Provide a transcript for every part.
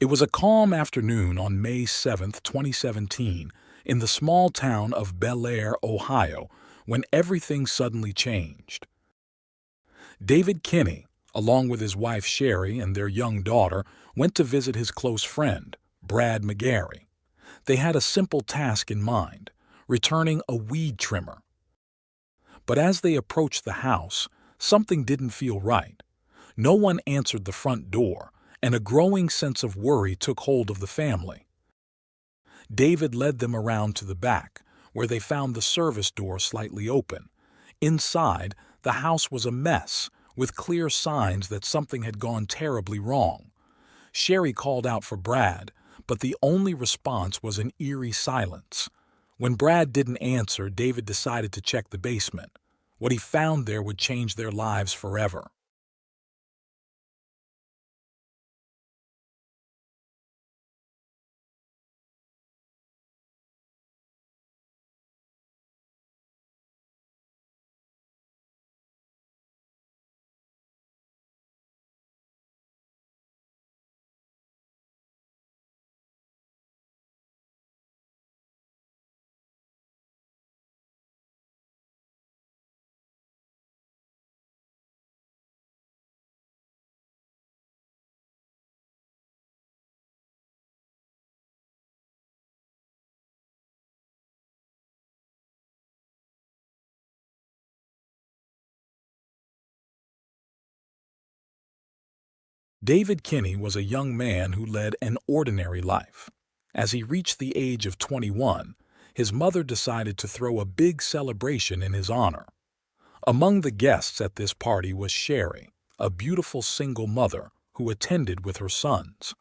It was a calm afternoon on May 7th, 2017, in the small town of Bel Air, Ohio, when everything suddenly changed. David Kinney, along with his wife Sherry and their young daughter, went to visit his close friend, Brad McGarry. They had a simple task in mind: returning a weed trimmer. But as they approached the house, something didn't feel right. No one answered the front door, and a growing sense of worry took hold of the family. David led them around to the back, where they found the service door slightly open. Inside, the house was a mess, with clear signs that something had gone terribly wrong. Sherry called out for Brad, but the only response was an eerie silence. When Brad didn't answer, David decided to check the basement. What he found there would change their lives forever. David Kinney was a young man who led an ordinary life. As he reached the age of 21, his mother decided to throw a big celebration in his honor. Among the guests at this party was Sherry, a beautiful single mother who attended with her sons.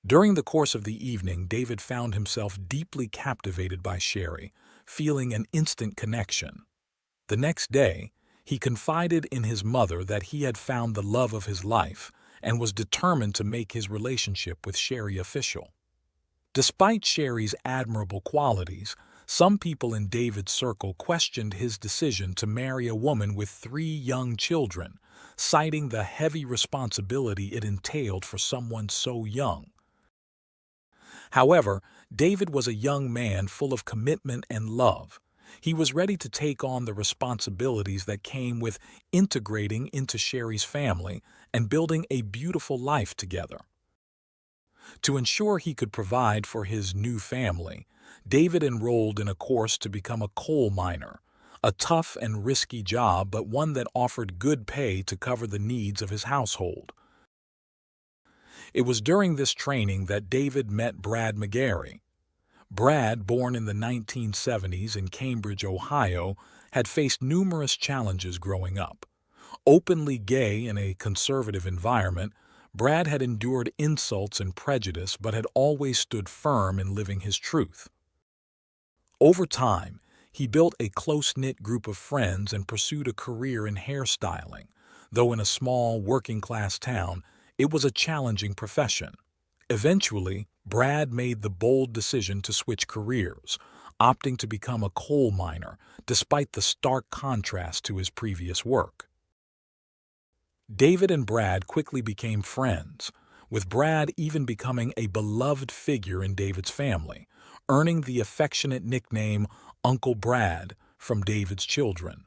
During the course of the evening, David found himself deeply captivated by Sherry, feeling an instant connection. The next day, he confided in his mother that he had found the love of his life and was determined to make his relationship with Sherry official. Despite Sherry's admirable qualities, some people in David's circle questioned his decision to marry a woman with 3 young children, citing the heavy responsibility it entailed for someone so young. However, David was a young man full of commitment and love. He was ready to take on the responsibilities that came with integrating into Sherry's family and building a beautiful life together. To ensure he could provide for his new family, David enrolled in a course to become a coal miner, a tough and risky job, but one that offered good pay to cover the needs of his household. It was during this training that David met Brad McGarry. Brad, born in the 1970s in Cambridge, Ohio, had faced numerous challenges growing up. Openly gay in a conservative environment, Brad had endured insults and prejudice but had always stood firm in living his truth. Over time, he built a close-knit group of friends and pursued a career in hairstyling. Though in a small, working-class town, it was a challenging profession. Eventually, Brad made the bold decision to switch careers, opting to become a coal miner, despite the stark contrast to his previous work. David and Brad quickly became friends, with Brad even becoming a beloved figure in David's family, earning the affectionate nickname Uncle Brad from David's children.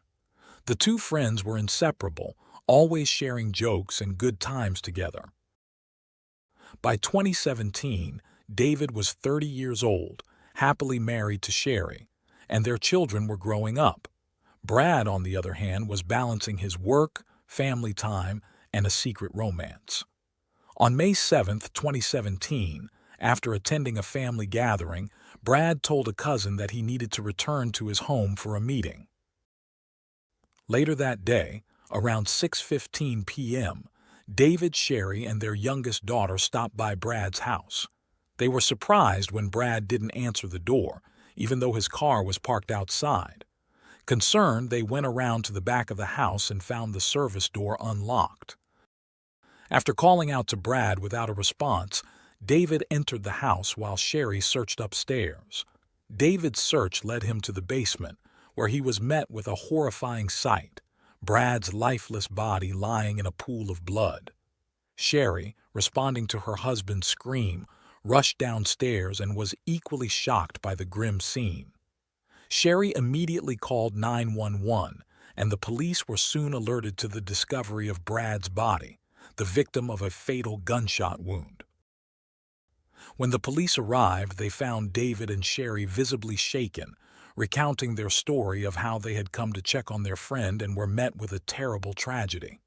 The two friends were inseparable, always sharing jokes and good times together. By 2017, David was 30 years old, happily married to Sherry, and their children were growing up. Brad, on the other hand, was balancing his work, family time, and a secret romance. On May 7th, 2017, after attending a family gathering, Brad told a cousin that he needed to return to his home for a meeting. Later that day, around 6:15 p.m., David, Sherry, and their youngest daughter stopped by Brad's house. They were surprised when Brad didn't answer the door, even though his car was parked outside. Concerned, they went around to the back of the house and found the service door unlocked. After calling out to Brad without a response, David entered the house while Sherry searched upstairs. David's search led him to the basement, where he was met with a horrifying sight: Brad's lifeless body lying in a pool of blood. Sherry, responding to her husband's scream, rushed downstairs and was equally shocked by the grim scene. Sherry immediately called 911, and the police were soon alerted to the discovery of Brad's body, the victim of a fatal gunshot wound. When the police arrived, they found David and Sherry visibly shaken, recounting their story of how they had come to check on their friend and were met with a terrible tragedy.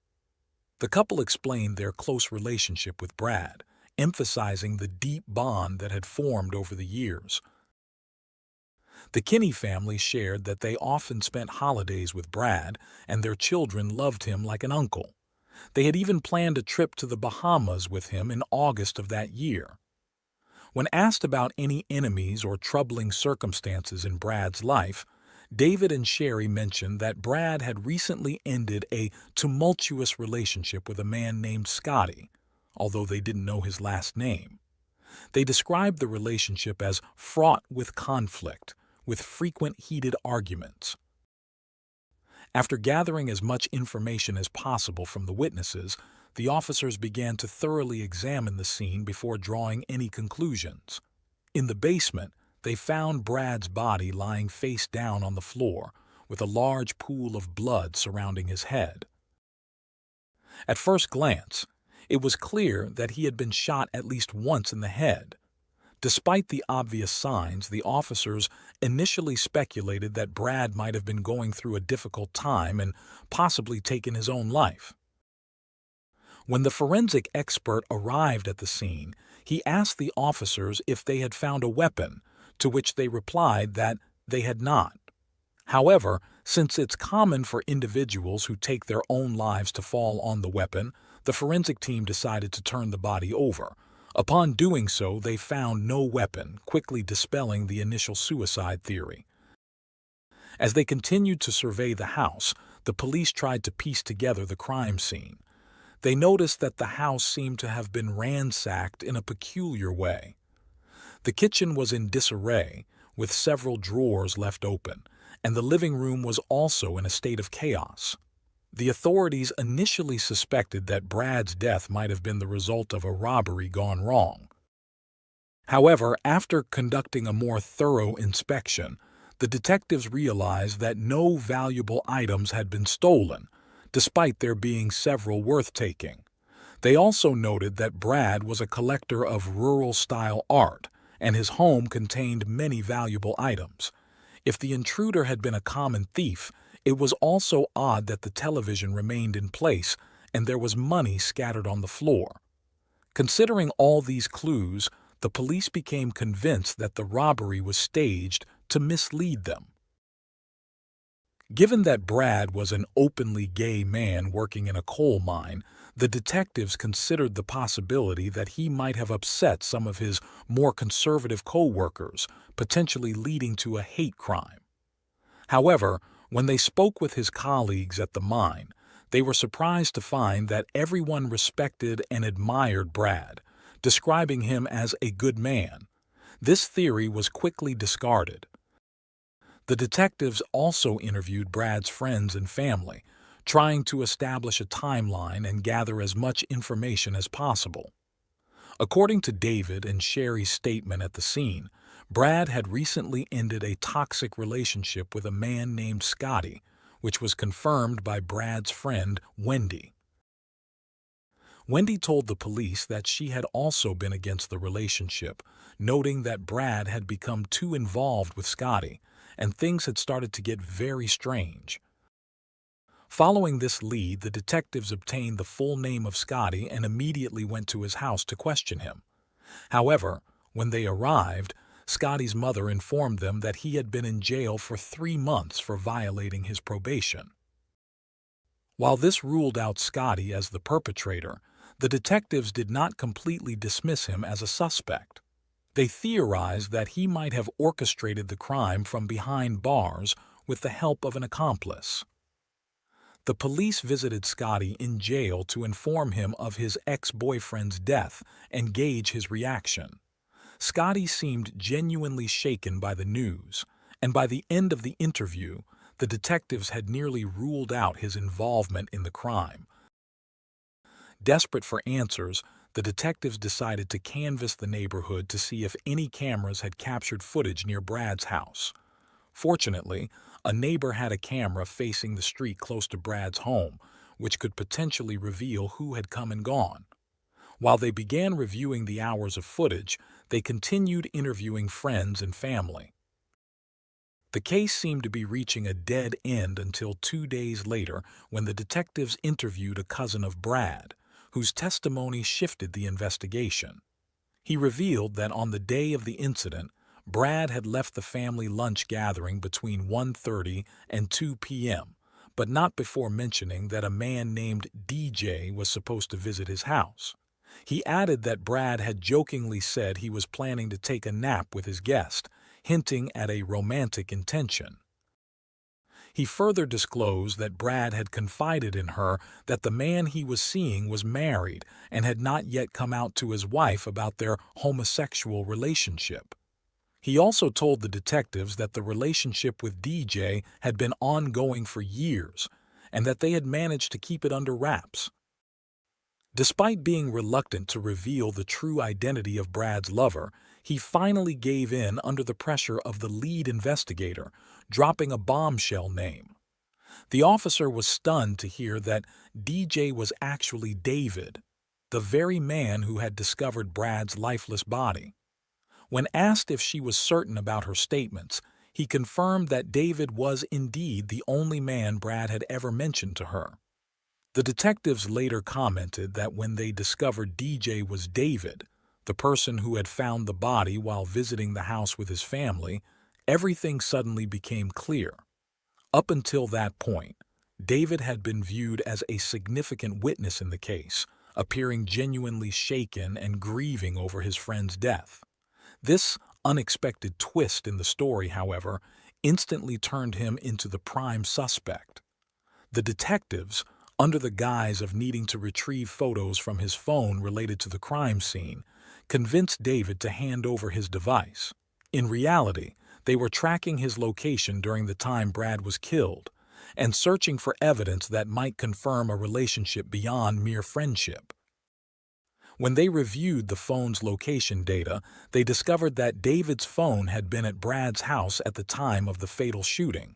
The couple explained their close relationship with Brad, emphasizing the deep bond that had formed over the years. The Kinney family shared that they often spent holidays with Brad, and their children loved him like an uncle. They had even planned a trip to the Bahamas with him in August of that year. When asked about any enemies or troubling circumstances in Brad's life, David and Sherry mentioned that Brad had recently ended a tumultuous relationship with a man named Scotty, although they didn't know his last name. They described the relationship as fraught with conflict, with frequent heated arguments. After gathering as much information as possible from the witnesses, the officers began to thoroughly examine the scene before drawing any conclusions. In the basement, they found Brad's body lying face down on the floor, with a large pool of blood surrounding his head. At first glance, it was clear that he had been shot at least once in the head. Despite the obvious signs, the officers initially speculated that Brad might have been going through a difficult time and possibly taken his own life. When the forensic expert arrived at the scene, he asked the officers if they had found a weapon, to which they replied that they had not. However, since it's common for individuals who take their own lives to fall on the weapon, the forensic team decided to turn the body over. Upon doing so, they found no weapon, quickly dispelling the initial suicide theory. As they continued to survey the house, the police tried to piece together the crime scene. They noticed that the house seemed to have been ransacked in a peculiar way. The kitchen was in disarray, with several drawers left open, and the living room was also in a state of chaos. The authorities initially suspected that Brad's death might have been the result of a robbery gone wrong. However, after conducting a more thorough inspection, the detectives realized that no valuable items had been stolen, despite there being several worth taking. They also noted that Brad was a collector of rural-style art, and his home contained many valuable items. If the intruder had been a common thief, it was also odd that the television remained in place and there was money scattered on the floor. Considering all these clues, the police became convinced that the robbery was staged to mislead them. Given that Brad was an openly gay man working in a coal mine, the detectives considered the possibility that he might have upset some of his more conservative co-workers, potentially leading to a hate crime. However, when they spoke with his colleagues at the mine, they were surprised to find that everyone respected and admired Brad, describing him as a good man. This theory was quickly discarded. The detectives also interviewed Brad's friends and family, trying to establish a timeline and gather as much information as possible. According to David and Sherry's statement at the scene, Brad had recently ended a toxic relationship with a man named Scotty, which was confirmed by Brad's friend, Wendy. Wendy told the police that she had also been against the relationship, noting that Brad had become too involved with Scotty, and things had started to get very strange. Following this lead, the detectives obtained the full name of Scotty and immediately went to his house to question him. However, when they arrived, Scotty's mother informed them that he had been in jail for 3 months for violating his probation. While this ruled out Scotty as the perpetrator, the detectives did not completely dismiss him as a suspect. They theorized that he might have orchestrated the crime from behind bars with the help of an accomplice. The police visited Scotty in jail to inform him of his ex-boyfriend's death and gauge his reaction. Scotty seemed genuinely shaken by the news, and by the end of the interview, the detectives had nearly ruled out his involvement in the crime. Desperate for answers, the detectives decided to canvass the neighborhood to see if any cameras had captured footage near Brad's house. Fortunately, a neighbor had a camera facing the street close to Brad's home, which could potentially reveal who had come and gone. While they began reviewing the hours of footage, they continued interviewing friends and family. The case seemed to be reaching a dead end until 2 days later when the detectives interviewed a cousin of Brad, whose testimony shifted the investigation. He revealed that on the day of the incident, Brad had left the family lunch gathering between 1:30 and 2 p.m., but not before mentioning that a man named DJ was supposed to visit his house. He added that Brad had jokingly said he was planning to take a nap with his guest, hinting at a romantic intention. He further disclosed that Brad had confided in her that the man he was seeing was married and had not yet come out to his wife about their homosexual relationship. He also told the detectives that the relationship with DJ had been ongoing for years and that they had managed to keep it under wraps. Despite being reluctant to reveal the true identity of Brad's lover, he finally gave in under the pressure of the lead investigator, dropping a bombshell name. The officer was stunned to hear that DJ was actually David, the very man who had discovered Brad's lifeless body. When asked if she was certain about her statements, he confirmed that David was indeed the only man Brad had ever mentioned to her. The detectives later commented that when they discovered DJ was David, the person who had found the body while visiting the house with his family, everything suddenly became clear. Up until that point, David had been viewed as a significant witness in the case, appearing genuinely shaken and grieving over his friend's death. This unexpected twist in the story, however, instantly turned him into the prime suspect. The detectives, under the guise of needing to retrieve photos from his phone related to the crime scene, convinced David to hand over his device. In reality, they were tracking his location during the time Brad was killed and searching for evidence that might confirm a relationship beyond mere friendship. When they reviewed the phone's location data, they discovered that David's phone had been at Brad's house at the time of the fatal shooting.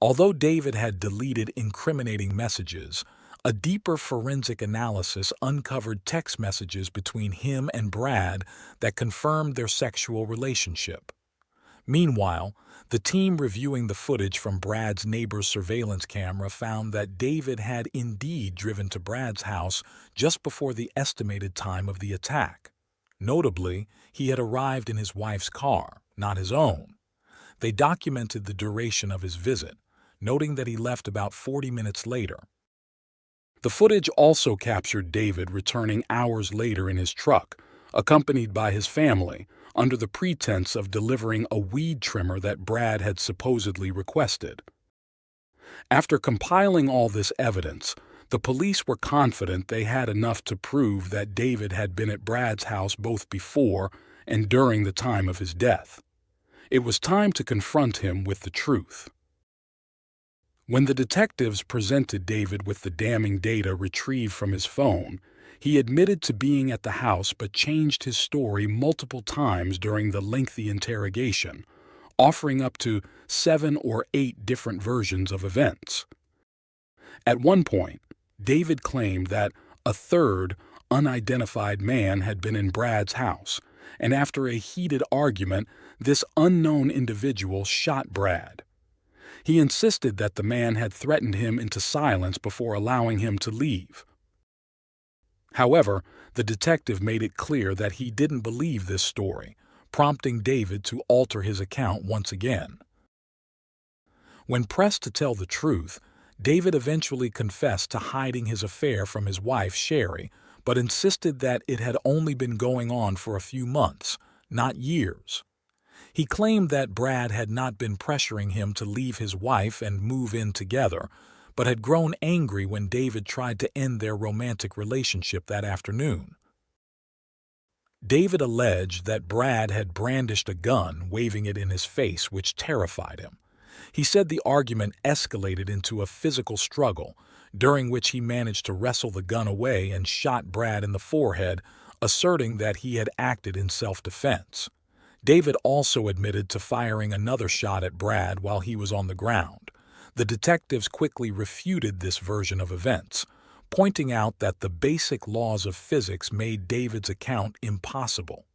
Although David had deleted incriminating messages, a deeper forensic analysis uncovered text messages between him and Brad that confirmed their sexual relationship. Meanwhile, the team reviewing the footage from Brad's neighbor's surveillance camera found that David had indeed driven to Brad's house just before the estimated time of the attack. Notably, he had arrived in his wife's car, not his own. They documented the duration of his visit, noting that he left about 40 minutes later. The footage also captured David returning hours later in his truck, accompanied by his family, under the pretense of delivering a weed trimmer that Brad had supposedly requested. After compiling all this evidence, the police were confident they had enough to prove that David had been at Brad's house both before and during the time of his death. It was time to confront him with the truth. When the detectives presented David with the damning data retrieved from his phone, he admitted to being at the house but changed his story multiple times during the lengthy interrogation, offering up to 7 or 8 different versions of events. At one point, David claimed that a third, unidentified man had been in Brad's house, and after a heated argument, this unknown individual shot Brad. He insisted that the man had threatened him into silence before allowing him to leave. However, the detective made it clear that he didn't believe this story, prompting David to alter his account once again. When pressed to tell the truth, David eventually confessed to hiding his affair from his wife, Sherry, but insisted that it had only been going on for a few months, not years. He claimed that Brad had not been pressuring him to leave his wife and move in together, but had grown angry when David tried to end their romantic relationship that afternoon. David alleged that Brad had brandished a gun, waving it in his face, which terrified him. He said the argument escalated into a physical struggle, during which he managed to wrestle the gun away and shot Brad in the forehead, asserting that he had acted in self-defense. David also admitted to firing another shot at Brad while he was on the ground. The detectives quickly refuted this version of events, pointing out that the basic laws of physics made David's account impossible.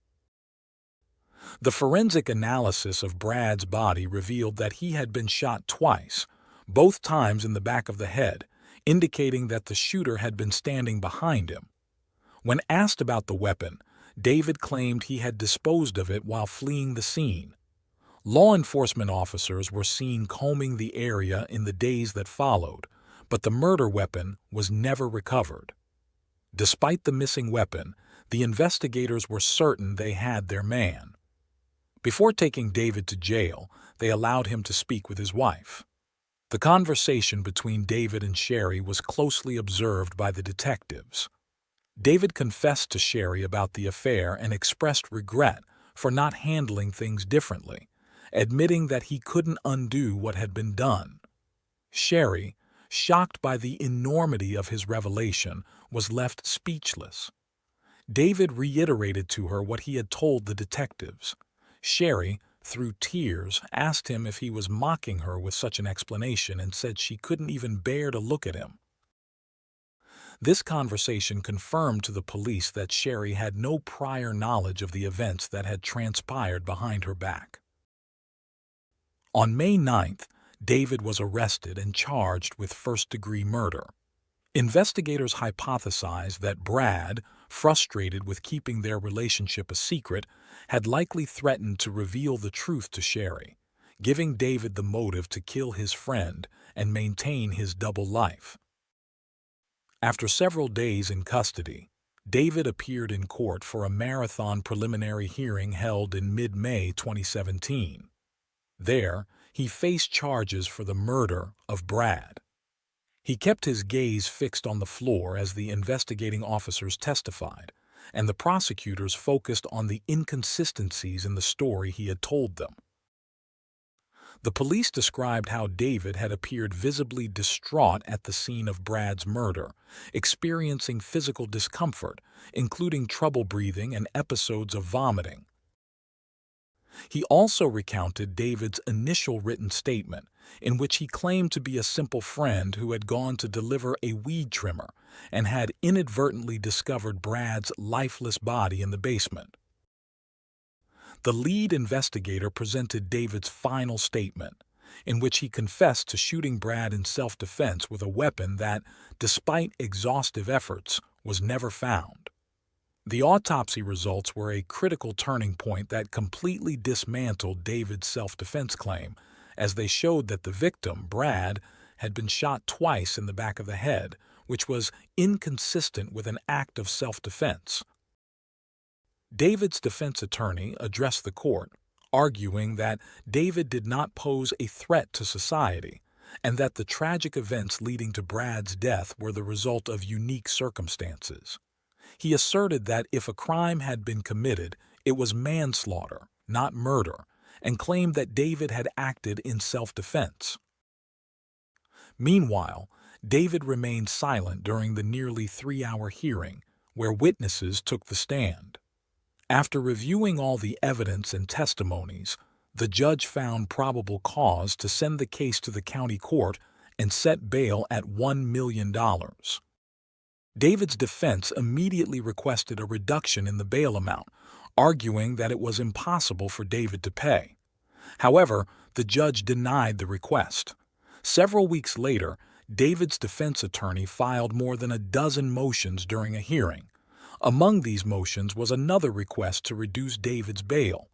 The forensic analysis of Brad's body revealed that he had been shot twice, both times in the back of the head, indicating that the shooter had been standing behind him. When asked about the weapon, David claimed he had disposed of it while fleeing the scene. Law enforcement officers were seen combing the area in the days that followed, but the murder weapon was never recovered. Despite the missing weapon, the investigators were certain they had their man. Before taking David to jail, they allowed him to speak with his wife. The conversation between David and Sherry was closely observed by the detectives. David confessed to Sherry about the affair and expressed regret for not handling things differently, admitting that he couldn't undo what had been done. Sherry, shocked by the enormity of his revelation, was left speechless. David reiterated to her what he had told the detectives. Sherry, through tears, asked him if he was mocking her with such an explanation and said she couldn't even bear to look at him. This conversation confirmed to the police that Sherry had no prior knowledge of the events that had transpired behind her back. On May 9th, David was arrested and charged with first-degree murder. Investigators hypothesized that Brad, frustrated with keeping their relationship a secret, had likely threatened to reveal the truth to Sherry, giving David the motive to kill his friend and maintain his double life. After several days in custody, David appeared in court for a marathon preliminary hearing held in mid-May 2017. There, he faced charges for the murder of Brad. He kept his gaze fixed on the floor as the investigating officers testified, and the prosecutors focused on the inconsistencies in the story he had told them. The police described how David had appeared visibly distraught at the scene of Brad's murder, experiencing physical discomfort, including trouble breathing and episodes of vomiting. He also recounted David's initial written statement, in which he claimed to be a simple friend who had gone to deliver a weed trimmer and had inadvertently discovered Brad's lifeless body in the basement. The lead investigator presented David's final statement, in which he confessed to shooting Brad in self-defense with a weapon that, despite exhaustive efforts, was never found. The autopsy results were a critical turning point that completely dismantled David's self-defense claim, as they showed that the victim, Brad, had been shot twice in the back of the head, which was inconsistent with an act of self-defense. David's defense attorney addressed the court, arguing that David did not pose a threat to society, and that the tragic events leading to Brad's death were the result of unique circumstances. He asserted that if a crime had been committed, it was manslaughter, not murder, and claimed that David had acted in self-defense. Meanwhile, David remained silent during the nearly 3-hour hearing, where witnesses took the stand. After reviewing all the evidence and testimonies, the judge found probable cause to send the case to the county court and set bail at $1 million. David's defense immediately requested a reduction in the bail amount, arguing that it was impossible for David to pay. However, the judge denied the request. Several weeks later, David's defense attorney filed more than a dozen motions during a hearing. Among these motions was another request to reduce David's bail.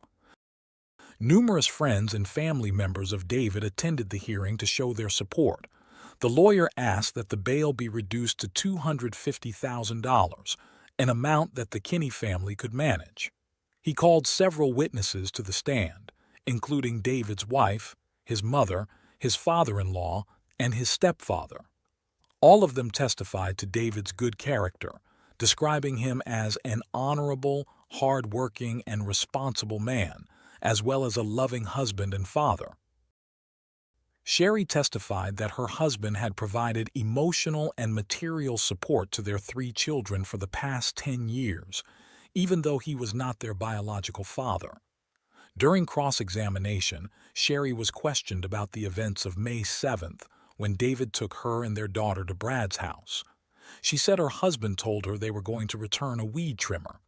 Numerous friends and family members of David attended the hearing to show their support. The lawyer asked that the bail be reduced to $250,000, an amount that the Kinney family could manage. He called several witnesses to the stand, including David's wife, his mother, his father-in-law, and his stepfather. All of them testified to David's good character, describing him as an honorable, hard-working, and responsible man, as well as a loving husband and father. Sherry testified that her husband had provided emotional and material support to their 3 children for the past 10 years, even though he was not their biological father. During cross-examination, Sherry was questioned about the events of May 7th, when David took her and their daughter to Brad's house. She said her husband told her they were going to return a weed trimmer.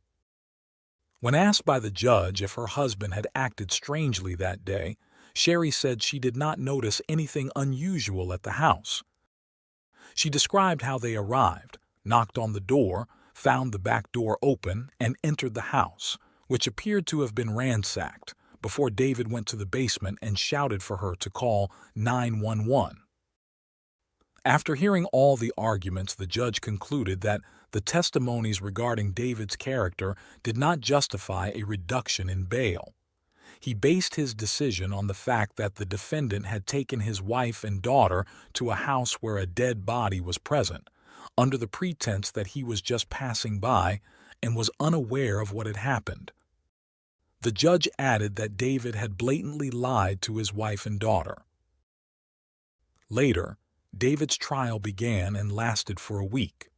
When asked by the judge if her husband had acted strangely that day, Sherry said she did not notice anything unusual at the house. She described how they arrived, knocked on the door, found the back door open, and entered the house, which appeared to have been ransacked, before David went to the basement and shouted for her to call 911. After hearing all the arguments, the judge concluded that the testimonies regarding David's character did not justify a reduction in bail. He based his decision on the fact that the defendant had taken his wife and daughter to a house where a dead body was present, under the pretense that he was just passing by and was unaware of what had happened. The judge added that David had blatantly lied to his wife and daughter. Later, David's trial began and lasted for a week.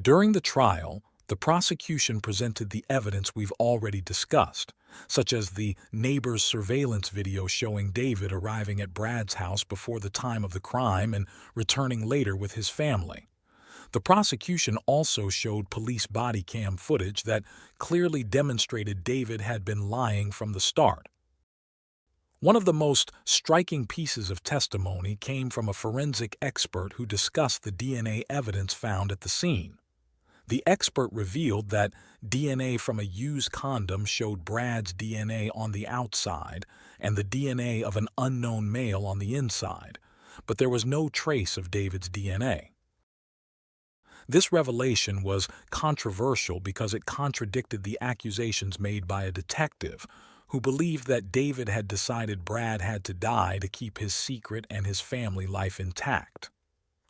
During the trial, the prosecution presented the evidence we've already discussed, such as the neighbor's surveillance video showing David arriving at Brad's house before the time of the crime and returning later with his family. The prosecution also showed police body cam footage that clearly demonstrated David had been lying from the start. One of the most striking pieces of testimony came from a forensic expert who discussed the DNA evidence found at the scene. The expert revealed that DNA from a used condom showed Brad's DNA on the outside and the DNA of an unknown male on the inside, but there was no trace of David's DNA. This revelation was controversial because it contradicted the accusations made by a detective who believed that David had decided Brad had to die to keep his secret and his family life intact.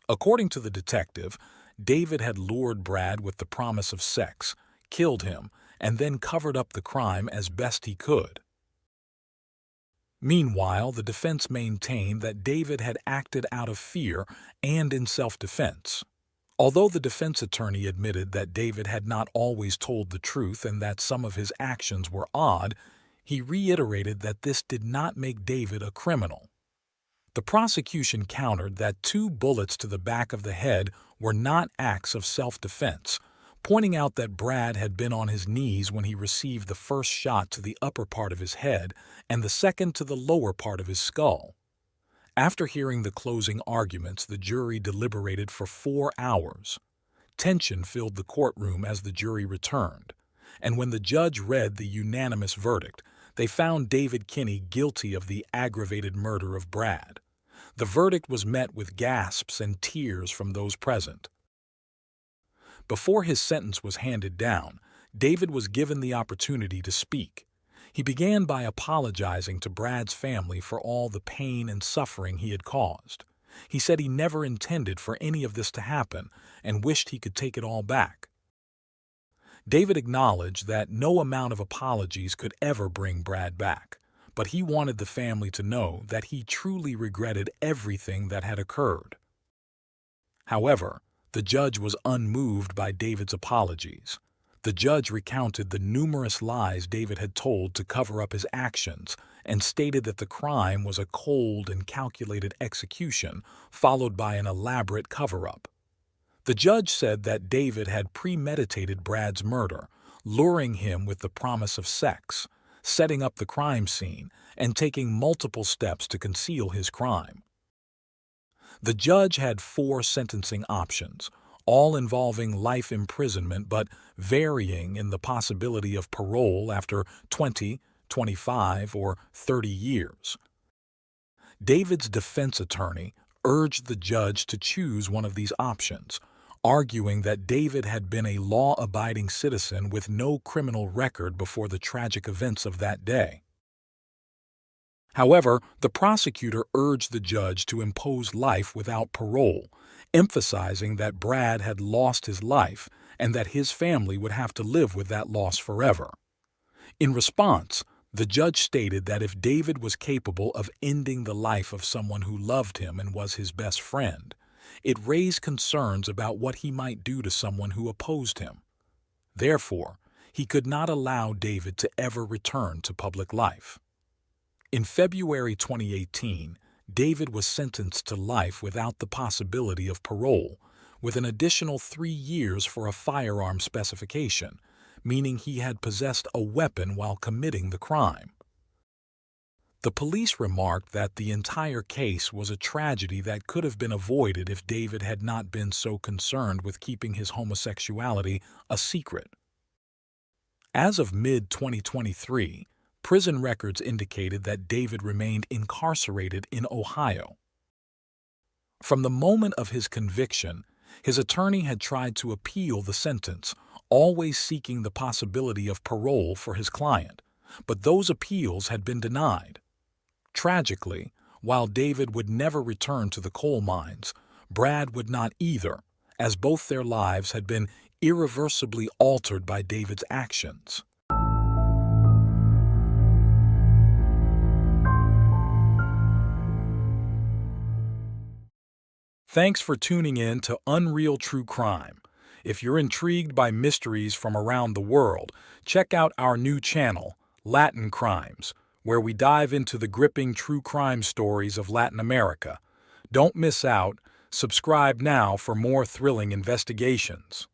According to the detective, David had lured Brad with the promise of sex, killed him, and then covered up the crime as best he could. Meanwhile, the defense maintained that David had acted out of fear and in self-defense. Although the defense attorney admitted that David had not always told the truth and that some of his actions were odd, he reiterated that this did not make David a criminal. The prosecution countered that 2 bullets to the back of the head were not acts of self-defense, pointing out that Brad had been on his knees when he received the first shot to the upper part of his head and the second to the lower part of his skull. After hearing the closing arguments, the jury deliberated for 4 hours. Tension filled the courtroom as the jury returned, and when the judge read the unanimous verdict, they found David Kinney guilty of the aggravated murder of Brad. The verdict was met with gasps and tears from those present. Before his sentence was handed down, David was given the opportunity to speak. He began by apologizing to Brad's family for all the pain and suffering he had caused. He said he never intended for any of this to happen and wished he could take it all back. David acknowledged that no amount of apologies could ever bring Brad back, but he wanted the family to know that he truly regretted everything that had occurred. However, the judge was unmoved by David's apologies. The judge recounted the numerous lies David had told to cover up his actions and stated that the crime was a cold and calculated execution followed by an elaborate cover-up. The judge said that David had premeditated Brad's murder, luring him with the promise of sex, setting up the crime scene, and taking multiple steps to conceal his crime. The judge had 4 sentencing options, all involving life imprisonment but varying in the possibility of parole after 20, 25, or 30 years. David's defense attorney urged the judge to choose one of these options, arguing that David had been a law-abiding citizen with no criminal record before the tragic events of that day. However, the prosecutor urged the judge to impose life without parole, emphasizing that Brad had lost his life and that his family would have to live with that loss forever. In response, The judge stated that if David was capable of ending the life of someone who loved him and was his best friend, it raised concerns about what he might do to someone who opposed him. Therefore, he could not allow David to ever return to public life. In February 2018, David was sentenced to life without the possibility of parole, with an additional 3 years for a firearm specification, meaning he had possessed a weapon while committing the crime. The police remarked that the entire case was a tragedy that could have been avoided if David had not been so concerned with keeping his homosexuality a secret. As of mid-2023, prison records indicated that David remained incarcerated in Ohio. From the moment of his conviction, his attorney had tried to appeal the sentence, always seeking the possibility of parole for his client, but those appeals had been denied. Tragically, while David would never return to the coal mines, Brad would not either, as both their lives had been irreversibly altered by David's actions. Thanks for tuning in to Unreal True Crime. If you're intrigued by mysteries from around the world, check out our new channel, Latin Crimes, where we dive into the gripping true crime stories of Latin America. Don't miss out. Subscribe now for more thrilling investigations.